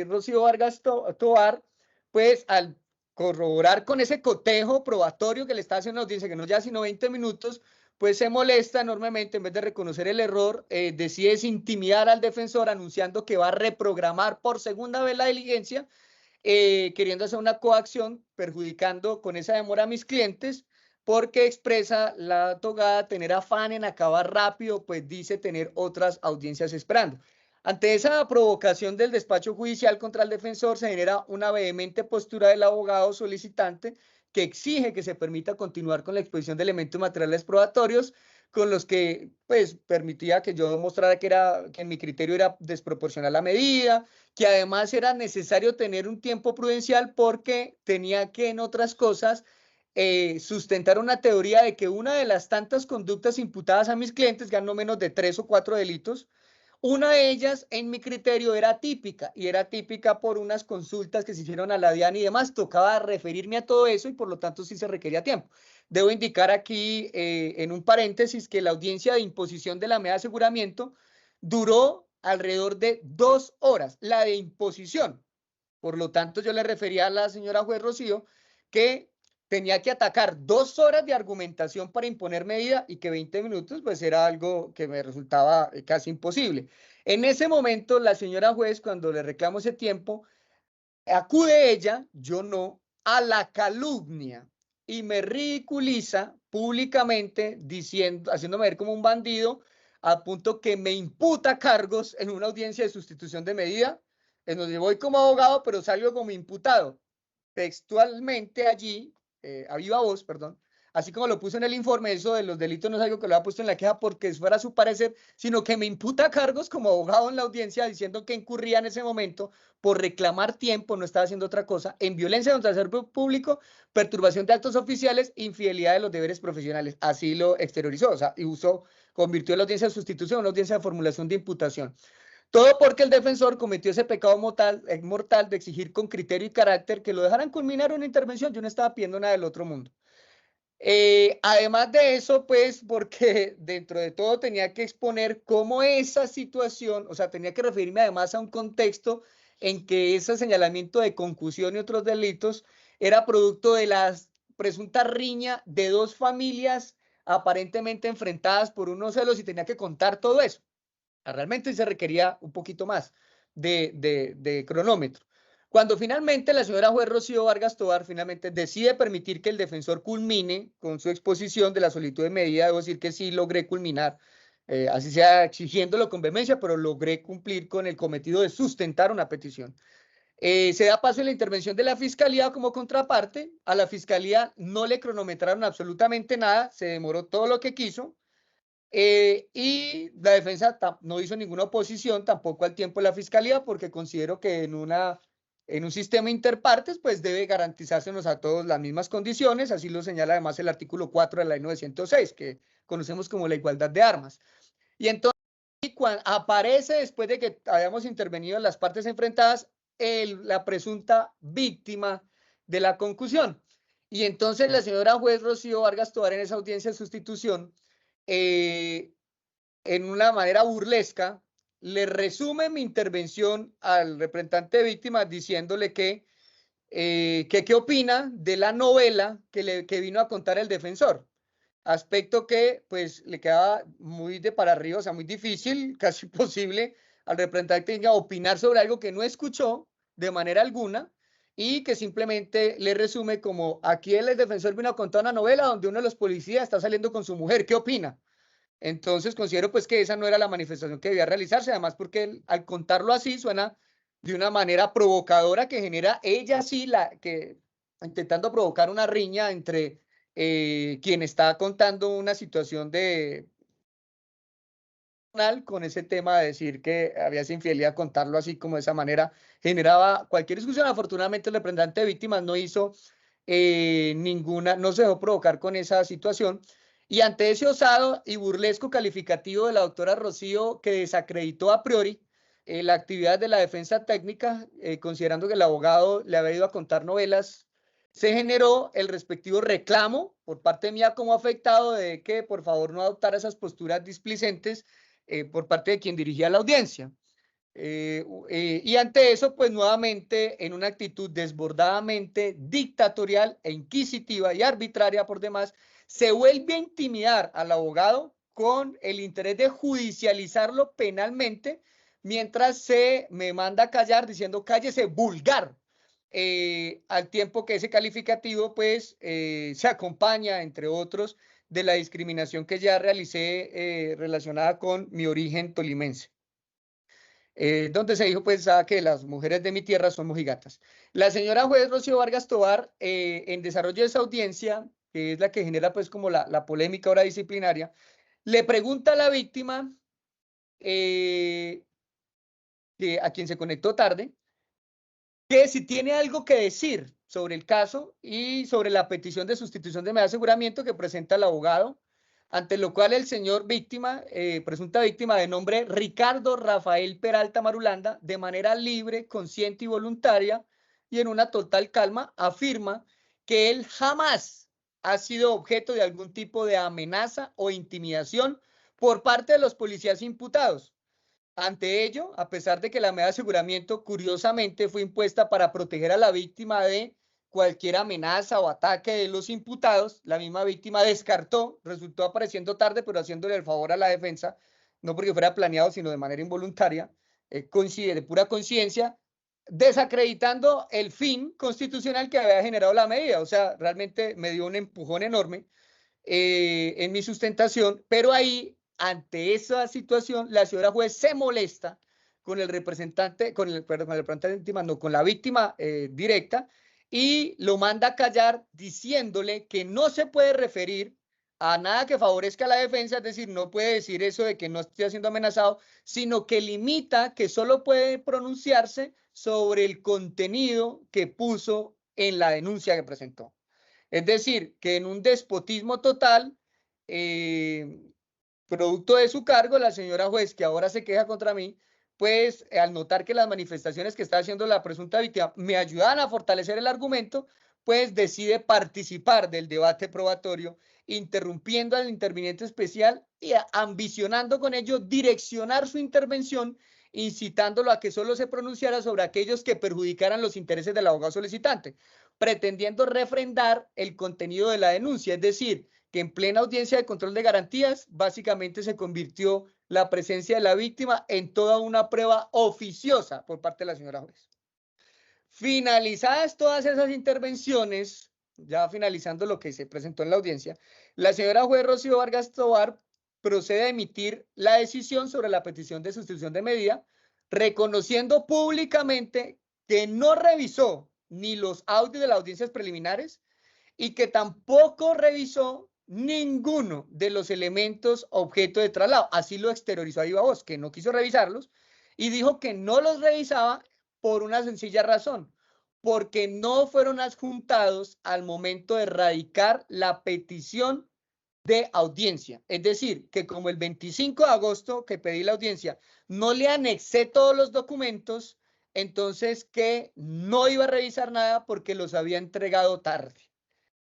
Rocío Vargas Tovar, pues al corroborar con ese cotejo probatorio que le está haciendo la audiencia, que no ya sino 20 minutos, pues se molesta enormemente, en vez de reconocer el error, decide intimidar al defensor anunciando que va a reprogramar por segunda vez la diligencia, queriendo hacer una coacción, perjudicando con esa demora a mis clientes, porque expresa la togada tener afán en acabar rápido, pues dice tener otras audiencias esperando. Ante esa provocación del despacho judicial contra el defensor, se genera una vehemente postura del abogado solicitante que exige que se permita continuar con la exposición de elementos materiales probatorios, con los que pues permitía que yo demostrara que en mi criterio era desproporcional la medida, que además era necesario tener un tiempo prudencial porque tenía que, en otras cosas, sustentar una teoría de que una de las tantas conductas imputadas a mis clientes, ya no menos de 3 o 4 delitos, una de ellas, en mi criterio, era típica, y era típica por unas consultas que se hicieron a la DIAN y demás. Tocaba referirme a todo eso y por lo tanto sí se requería tiempo. Debo indicar aquí, en un paréntesis, que la audiencia de imposición de la medida de aseguramiento duró alrededor de 2 horas, la de imposición. Por lo tanto, yo le refería a la señora juez Rocío que tenía que atacar 2 horas de argumentación para imponer medida y que 20 minutos pues era algo que me resultaba casi imposible. En ese momento, la señora juez, cuando le reclamo ese tiempo, acude ella, yo no, a la calumnia y me ridiculiza públicamente diciendo, haciéndome ver como un bandido, al punto que me imputa cargos en una audiencia de sustitución de medida, en donde voy como abogado, pero salgo como imputado. Textualmente allí, a viva voz, perdón, así como lo puso en el informe, eso de los delitos no es algo que lo ha puesto en la queja porque fuera su parecer, sino que me imputa cargos como abogado en la audiencia, diciendo que incurría en ese momento por reclamar tiempo, no estaba haciendo otra cosa, en violencia contra el servicio público, perturbación de actos oficiales, infidelidad de los deberes profesionales. Así lo exteriorizó, o sea, y convirtió la audiencia de sustitución en una audiencia de formulación de imputación. Todo porque el defensor cometió ese pecado mortal de exigir con criterio y carácter que lo dejaran culminar una intervención. Yo no estaba pidiendo nada del otro mundo. Además de eso, pues, porque dentro de todo tenía que exponer cómo esa situación, o sea, tenía que referirme además a un contexto en que ese señalamiento de concusión y otros delitos era producto de la presunta riña de dos familias aparentemente enfrentadas por unos celos, y tenía que contar todo eso. Realmente se requería un poquito más de cronómetro. Cuando finalmente la señora juez Rocío Vargas Tovar finalmente decide permitir que el defensor culmine con su exposición de la solicitud de medida, debo decir que sí logré culminar así sea exigiéndolo con vehemencia, pero logré cumplir con el cometido de sustentar una petición. Se da paso en la intervención de la Fiscalía como contraparte. A la Fiscalía no le cronometraron absolutamente nada, se demoró todo lo que quiso. Y la defensa no hizo ninguna oposición tampoco al tiempo de la Fiscalía, porque considero que en un sistema interpartes, pues debe garantizársenos a todos las mismas condiciones, así lo señala además el artículo 4 de la ley 906, que conocemos como la igualdad de armas. Y entonces, cuando aparece, después de que hayamos intervenido en las partes enfrentadas, la presunta víctima de la concusión. Y entonces la señora juez Rocío Vargas Tovar, en esa audiencia de sustitución, en una manera burlesca, le resume mi intervención al representante de víctimas diciéndole que qué opina de la novela que vino a contar el defensor. Aspecto que pues le quedaba muy de para arriba, o sea, muy difícil, casi imposible al representante opinar sobre algo que no escuchó de manera alguna y que simplemente le resume como aquí el defensor vino a contar una novela donde uno de los policías está saliendo con su mujer, ¿qué opina? Entonces considero pues que esa no era la manifestación que debía realizarse, además porque al contarlo así suena de una manera provocadora que genera ella sí intentando provocar una riña entre quien está contando una situación de con ese tema de decir que había esa infidelidad, contarlo así como de esa manera generaba cualquier discusión. Afortunadamente el representante de víctimas no hizo no se dejó provocar con esa situación. Y ante ese osado y burlesco calificativo de la doctora Rocío, que desacreditó a priori la actividad de la defensa técnica, considerando que el abogado le había ido a contar novelas, se generó el respectivo reclamo por parte mía como afectado de que por favor no adoptara esas posturas displicentes por parte de quien dirigía la audiencia. Y ante eso, pues nuevamente, en una actitud desbordadamente dictatorial e inquisitiva y arbitraria por demás, se vuelve a intimidar al abogado con el interés de judicializarlo penalmente, mientras se me manda a callar diciendo cállese vulgar, al tiempo que ese calificativo pues se acompaña, entre otros, de la discriminación que ya realicé relacionada con mi origen tolimense. Donde se dijo pues que las mujeres de mi tierra son mojigatas. La señora juez Rocío Vargas Tovar, en desarrollo de esa audiencia, que es la que genera pues como la polémica ahora disciplinaria, le pregunta a la víctima, a quien se conectó tarde, que si tiene algo que decir sobre el caso y sobre la petición de sustitución de medida de aseguramiento que presenta el abogado, ante lo cual el señor víctima, presunta víctima de nombre Ricardo Rafael Peralta Marulanda, de manera libre, consciente y voluntaria y en una total calma, afirma que él jamás ha sido objeto de algún tipo de amenaza o intimidación por parte de los policías imputados. Ante ello, a pesar de que la medida de aseguramiento curiosamente fue impuesta para proteger a la víctima de cualquier amenaza o ataque de los imputados, la misma víctima descartó, resultó apareciendo tarde, pero haciéndole el favor a la defensa, no porque fuera planeado, sino de manera involuntaria, de pura conciencia, desacreditando el fin constitucional que había generado la medida. O sea, realmente me dio un empujón enorme en mi sustentación, pero ahí, ante esa situación, la señora juez se molesta con el representante, con el representante, no, con la víctima directa, y lo manda a callar diciéndole que no se puede referir a nada que favorezca a la defensa, es decir, no puede decir eso de que no esté siendo amenazado, sino que limita que solo puede pronunciarse sobre el contenido que puso en la denuncia que presentó. Es decir, que en un despotismo total, producto de su cargo, la señora juez, que ahora se queja contra mí, pues al notar que las manifestaciones que está haciendo la presunta víctima me ayudan a fortalecer el argumento, pues decide participar del debate probatorio, interrumpiendo al interviniente especial y ambicionando con ello direccionar su intervención, incitándolo a que solo se pronunciara sobre aquellos que perjudicaran los intereses del abogado solicitante, pretendiendo refrendar el contenido de la denuncia, es decir, que en plena audiencia de control de garantías, básicamente se convirtió la presencia de la víctima en toda una prueba oficiosa por parte de la señora juez. Finalizadas todas esas intervenciones, ya finalizando lo que se presentó en la audiencia, la señora juez Rocío Vargas Tovar procede a emitir la decisión sobre la petición de sustitución de medida, reconociendo públicamente que no revisó ni los audios de las audiencias preliminares y que tampoco revisó ninguno de los elementos objeto de traslado. Así lo exteriorizó a viva voz, que no quiso revisarlos y dijo que no los revisaba por una sencilla razón, porque no fueron adjuntados al momento de radicar la petición de audiencia. Es decir, que como el 25 de agosto que pedí la audiencia, no le anexé todos los documentos, entonces que no iba a revisar nada porque los había entregado tarde.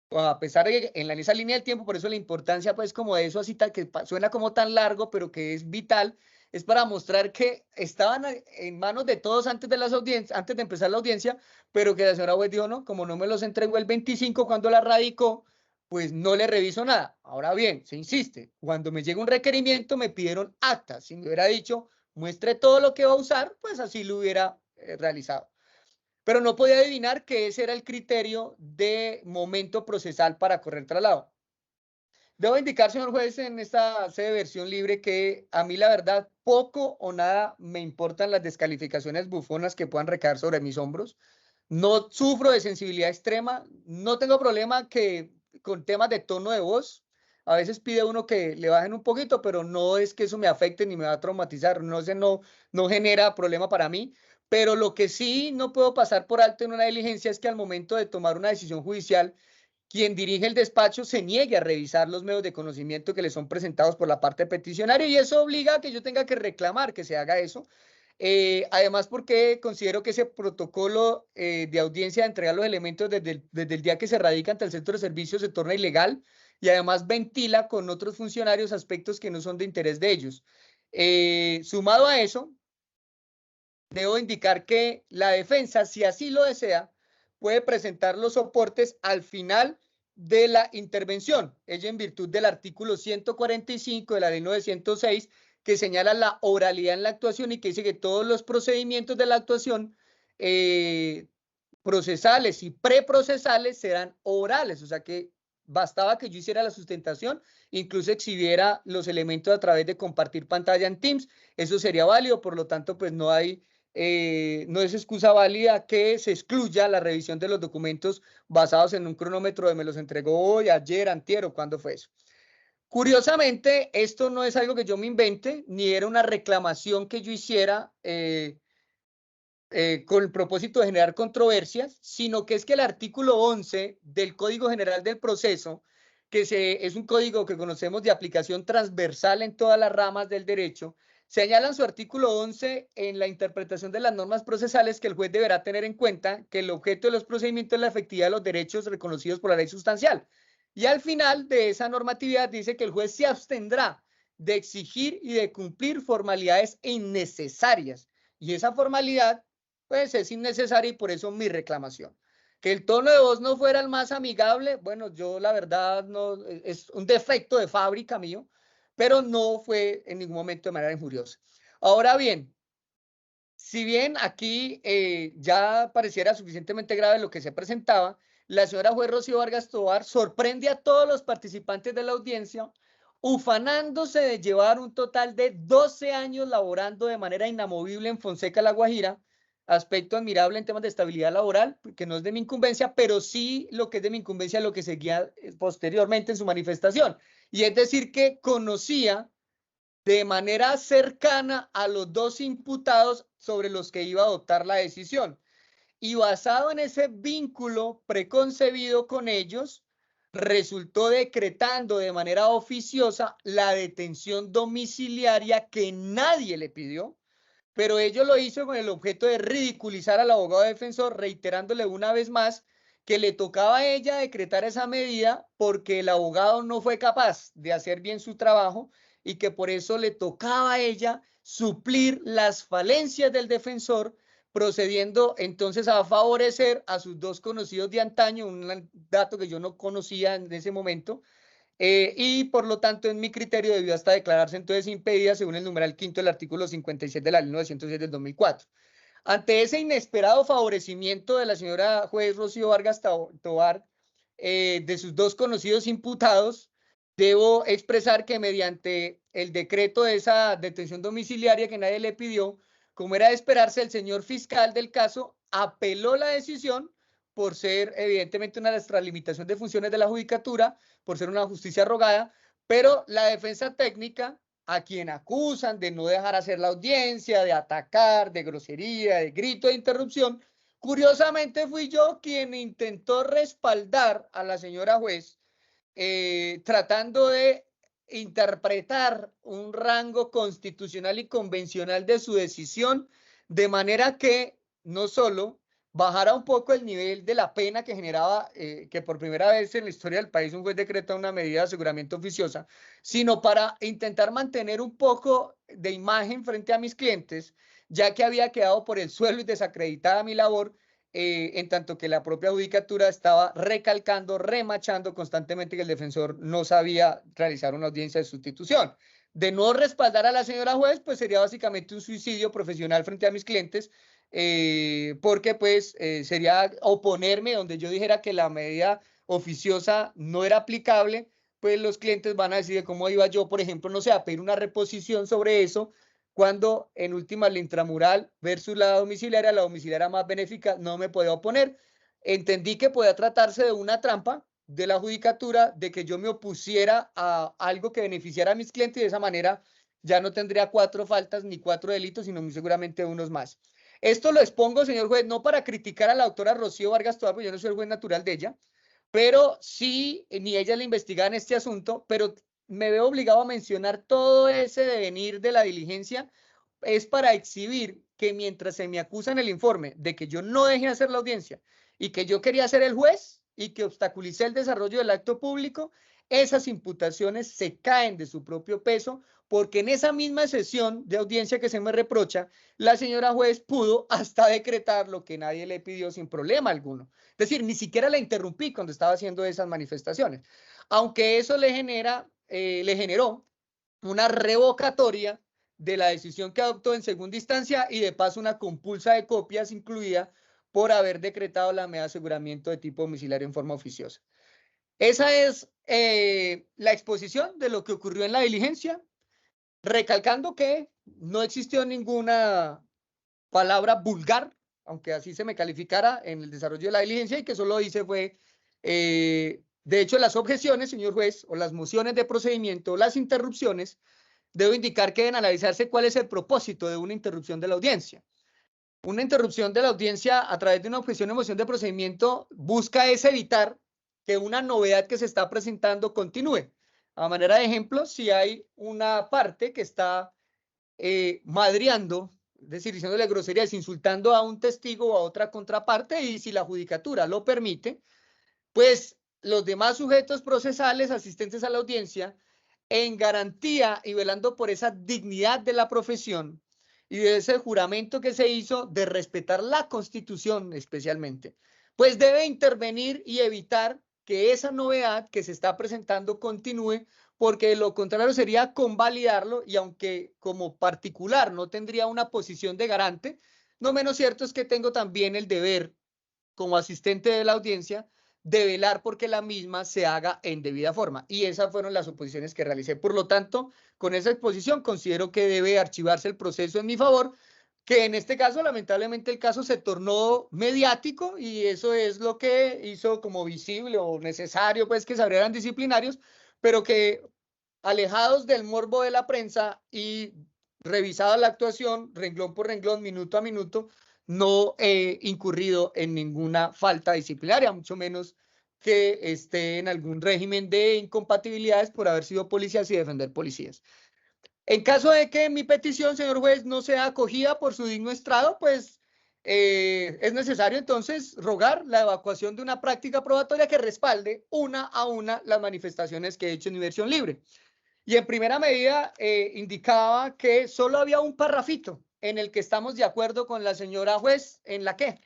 A pesar de que en esa línea del tiempo, por eso la importancia pues como de eso así tal, que suena como tan largo, pero que es vital, es para mostrar que estaban en manos de todos antes de las audiencias, antes de empezar la audiencia, pero que la señora juez dijo, no, como no me los entregó el 25 cuando la radicó, pues no le reviso nada. Ahora bien, se insiste, cuando me llega un requerimiento me pidieron actas, si me hubiera dicho, muestre todo lo que va a usar, pues así lo hubiera realizado. Pero no podía adivinar que ese era el criterio de momento procesal para correr traslado. Debo indicar, señor juez, en esta sede versión libre que a mí la verdad poco o nada me importan las descalificaciones bufonas que puedan recaer sobre mis hombros. No sufro de sensibilidad extrema, no tengo problema que con temas de tono de voz. A veces pide uno que le bajen un poquito, pero no es que eso me afecte ni me va a traumatizar, no genera problema para mí. Pero lo que sí no puedo pasar por alto en una diligencia es que al momento de tomar una decisión judicial, quien dirige el despacho se niegue a revisar los medios de conocimiento que le son presentados por la parte peticionaria y eso obliga a que yo tenga que reclamar que se haga eso. Además, porque considero que ese protocolo de audiencia de entregar los elementos desde el día que se radica ante el centro de servicios se torna ilegal y además ventila con otros funcionarios aspectos que no son de interés de ellos. Sumado a eso, debo indicar que la defensa, si así lo desea, puede presentar los soportes al final de la intervención, ella en virtud del artículo 145 de la ley 906, que señala la oralidad en la actuación y que dice que todos los procedimientos de la actuación procesales y preprocesales serán orales, o sea que bastaba que yo hiciera la sustentación, incluso exhibiera los elementos a través de compartir pantalla en Teams, eso sería válido, por lo tanto pues no hay no es excusa válida que se excluya la revisión de los documentos basados en un cronómetro de me los entregó hoy, ayer, antier o cuándo fue eso. Curiosamente, esto no es algo que yo me invente, ni era una reclamación que yo hiciera con el propósito de generar controversias, sino que es que el artículo 11 del Código General del Proceso, es un código que conocemos de aplicación transversal en todas las ramas del derecho, señala en su artículo 11 en la interpretación de las normas procesales que el juez deberá tener en cuenta que el objeto de los procedimientos es la efectividad de los derechos reconocidos por la ley sustancial. Y al final de esa normatividad dice que el juez se abstendrá de exigir y de cumplir formalidades innecesarias. Y esa formalidad pues es innecesaria y por eso mi reclamación. Que el tono de voz no fuera el más amigable, bueno, yo la verdad no, es un defecto de fábrica mío, pero no fue en ningún momento de manera injuriosa. Ahora bien, si bien aquí ya pareciera suficientemente grave lo que se presentaba, la señora juez Rocío Vargas Tovar sorprende a todos los participantes de la audiencia, ufanándose de llevar un total de 12 años laborando de manera inamovible en Fonseca, La Guajira, aspecto admirable en temas de estabilidad laboral, que no es de mi incumbencia, pero sí lo que es de mi incumbencia, lo que seguía posteriormente en su manifestación. Y es decir, que conocía de manera cercana a los dos imputados sobre los que iba a adoptar la decisión. Y basado en ese vínculo preconcebido con ellos, resultó decretando de manera oficiosa la detención domiciliaria que nadie le pidió, pero ello lo hizo con el objeto de ridiculizar al abogado defensor, reiterándole una vez más que le tocaba a ella decretar esa medida porque el abogado no fue capaz de hacer bien su trabajo y que por eso le tocaba a ella suplir las falencias del defensor, procediendo entonces a favorecer a sus dos conocidos de antaño, un dato que yo no conocía en ese momento, y por lo tanto, en mi criterio, debió hasta declararse entonces impedida según el numeral quinto del artículo 57 de la ley 906 del 2004. Ante ese inesperado favorecimiento de la señora juez Rocío Vargas Tovar, de sus dos conocidos imputados, debo expresar que mediante el decreto de esa detención domiciliaria que nadie le pidió, como era de esperarse, el señor fiscal del caso apeló la decisión por ser evidentemente una extralimitación de funciones de la judicatura, por ser una justicia rogada, pero la defensa técnica, a quien acusan de no dejar hacer la audiencia, de atacar, de grosería, de grito, de interrupción, curiosamente fui yo quien intentó respaldar a la señora juez, tratando de interpretar un rango constitucional y convencional de su decisión, de manera que no solo bajara un poco el nivel de la pena que generaba, que por primera vez en la historia del país un juez decreta una medida de aseguramiento oficiosa, sino para intentar mantener un poco de imagen frente a mis clientes, ya que había quedado por el suelo y desacreditada mi labor, en tanto que la propia judicatura estaba recalcando, remachando constantemente que el defensor no sabía realizar una audiencia de sustitución. De no respaldar a la señora juez, pues sería básicamente un suicidio profesional frente a mis clientes, porque pues sería oponerme donde yo dijera que la medida oficiosa no era aplicable, pues los clientes van a decir cómo iba yo, por ejemplo, no sé, a pedir una reposición sobre eso, cuando en última la intramural versus la domiciliaria más benéfica, no me podía oponer. Entendí que podía tratarse de una trampa de la judicatura, de que yo me opusiera a algo que beneficiara a mis clientes y de esa manera ya no tendría 4 faltas ni 4 delitos, sino muy seguramente unos más. Esto lo expongo, señor juez, no para criticar a la doctora Rocío Vargas Tovar, porque yo no soy el juez natural de ella, pero sí, ni ella la investigaba en este asunto, pero me veo obligado a mencionar todo ese devenir de la diligencia, es para exhibir que mientras se me acusa en el informe de que yo no dejé hacer la audiencia y que yo quería ser el juez y que obstaculicé el desarrollo del acto público, esas imputaciones se caen de su propio peso, porque en esa misma sesión de audiencia que se me reprocha, la señora juez pudo hasta decretar lo que nadie le pidió sin problema alguno. Es decir, ni siquiera la interrumpí cuando estaba haciendo esas manifestaciones, aunque eso le generó una revocatoria de la decisión que adoptó en segunda instancia y de paso una compulsa de copias incluida por haber decretado la medida de aseguramiento de tipo domiciliario en forma oficiosa. Esa es la exposición de lo que ocurrió en la diligencia, recalcando que no existió ninguna palabra vulgar, aunque así se me calificara en el desarrollo de la diligencia, y que solo hice fue, de hecho, las objeciones, señor juez, o las mociones de procedimiento, las interrupciones, debo indicar que deben analizarse cuál es el propósito de una interrupción de la audiencia. Una interrupción de la audiencia a través de una objeción o moción de procedimiento busca es evitar que una novedad que se está presentando continúe. A manera de ejemplo, si hay una parte que está madreando, es decir, diciéndole groserías, insultando a un testigo o a otra contraparte, y si la judicatura lo permite, pues los demás sujetos procesales asistentes a la audiencia, en garantía y velando por esa dignidad de la profesión y de ese juramento que se hizo de respetar la Constitución especialmente, pues debe intervenir y evitar que esa novedad que se está presentando continúe, porque lo contrario sería convalidarlo, y aunque como particular no tendría una posición de garante, no menos cierto es que tengo también el deber como asistente de la audiencia de velar porque la misma se haga en debida forma. Y esas fueron las oposiciones que realicé. Por lo tanto, con esa exposición considero que debe archivarse el proceso en mi favor, que en este caso, lamentablemente, el caso se tornó mediático y eso es lo que hizo como visible o necesario, pues, que se abrieran disciplinarios, pero que alejados del morbo de la prensa y revisada la actuación, renglón por renglón, minuto a minuto, no he incurrido en ninguna falta disciplinaria, mucho menos que esté en algún régimen de incompatibilidades por haber sido policías y defender policías. En caso de que mi petición, señor juez, no sea acogida por su digno estrado, pues es necesario entonces rogar la evacuación de una práctica probatoria que respalde una a una las manifestaciones que he hecho en inversión libre. Y en primera medida indicaba que solo había un parrafito en el que estamos de acuerdo con la señora juez en la queja.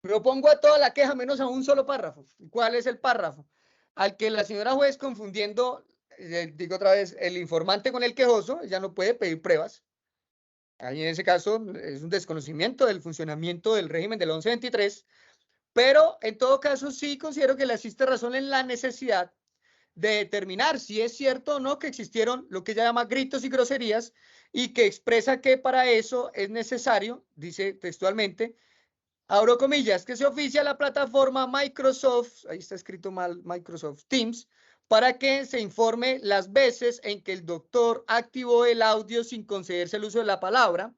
Me opongo a toda la queja menos a un solo párrafo. ¿Cuál es el párrafo? Al que la señora juez, confundiendo, digo otra vez, el informante con el quejoso, ya no puede pedir pruebas. Ahí en ese caso es un desconocimiento del funcionamiento del régimen del 1123, pero en todo caso sí considero que le asiste razón en la necesidad de determinar si es cierto o no que existieron lo que ella llama gritos y groserías, y que expresa que para eso es necesario, dice textualmente, abro comillas, que se oficia la plataforma Microsoft, ahí está escrito mal, Microsoft Teams, para que se informe las veces en que el doctor activó el audio sin concederse el uso de la palabra,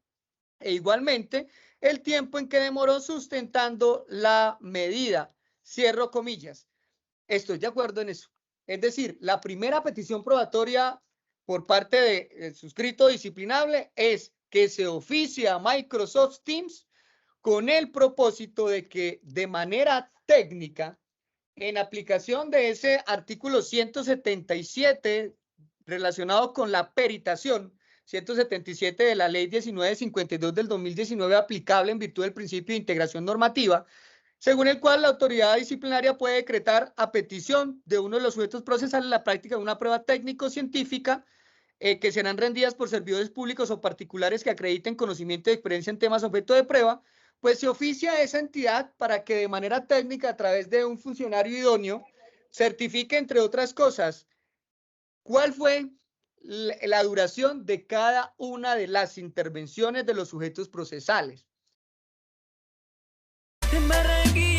e igualmente el tiempo en que demoró sustentando la medida. Cierro comillas. Estoy de acuerdo en eso. Es decir, la primera petición probatoria por parte del suscrito disciplinable es que se oficie a Microsoft Teams con el propósito de que de manera técnica, en aplicación de ese artículo 177 relacionado con la peritación, 177 de la ley 1952 del 2019, aplicable en virtud del principio de integración normativa, según el cual la autoridad disciplinaria puede decretar a petición de uno de los sujetos procesales la práctica de una prueba técnico-científica que serán rendidas por servidores públicos o particulares que acrediten conocimiento y experiencia en temas objeto de prueba, pues se oficia a esa entidad para que de manera técnica, a través de un funcionario idóneo, certifique, entre otras cosas, cuál fue la duración de cada una de las intervenciones de los sujetos procesales. En Barranquilla.